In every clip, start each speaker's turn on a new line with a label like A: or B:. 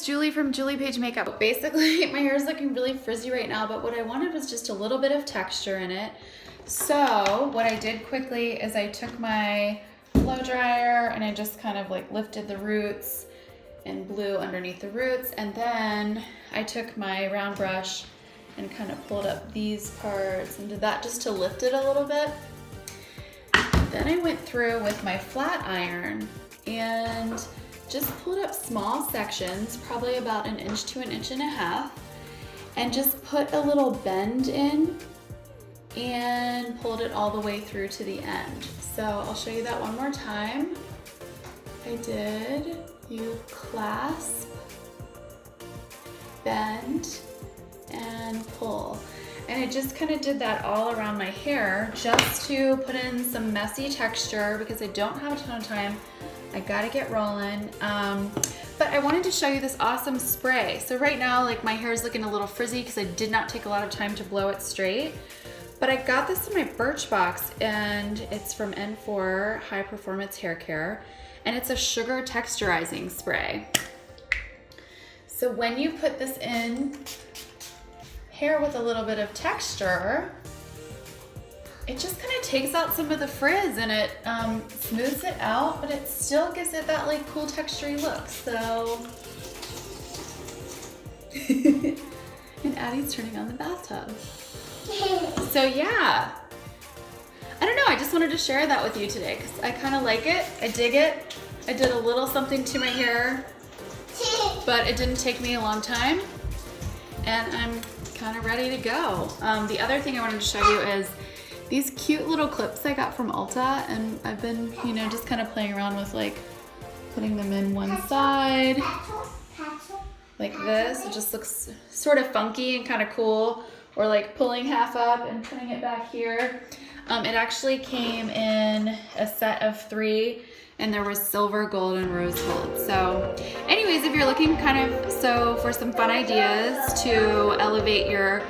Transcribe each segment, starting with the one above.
A: Julie from Julie Page Makeup. Basically, my hair is looking really frizzy right now, but what I wanted was just a little bit of texture in it. So what I did quickly is I took my blow dryer and I just kind of like lifted the roots and blew underneath the roots. And then I took my round brush and kind of pulled up these parts and did that just to lift it a little bit. Then I went through with my flat iron and just pulled up small sections, probably about 1 inch to 1.5 inches, and just put a little bend in and pulled it all the way through to the end. So I'll show you that one more time. I did, you clasp, bend, and pull. And I just kind of did that all around my hair just to put in some messy texture because I don't have a ton of time. I gotta get rolling. But I wanted to show you this awesome spray. So right now, like my hair is looking a little frizzy because I did not take a lot of time to blow it straight. But I got this in my Birchbox and it's from N4 High Performance Hair Care. And it's a sugar texturizing spray. So when you put this in hair with a little bit of texture, it just kind of takes out some of the frizz and it smooths it out, but it still gives it that like cool textury look. So, and Addie's turning on the bathtub. So yeah, I don't know, I just wanted to share that with you today because I kind of like it, I dig it. I did a little something to my hair, but it didn't take me a long time and I'm kind of ready to go. The other thing I wanted to show you is these cute little clips I got from Ulta, and I've been, you know, just kind of playing around with like putting them in one side like this. It just looks sort of funky and kind of cool, or like pulling half up and putting it back here. It actually came in a set of 3 and there was silver, gold, and rose gold. So anyways, if you're looking kind of for some fun ideas to elevate your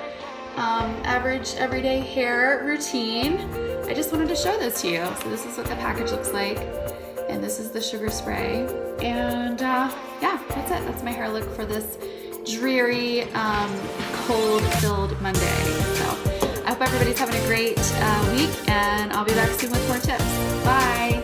A: average everyday hair routine, I just wanted to show this to you. So this is what the package looks like, and this is the sugar spray. And yeah, that's it. That's my hair look for this dreary, cold-filled Monday. So I hope everybody's having a great week, and I'll be back soon with more tips. Bye.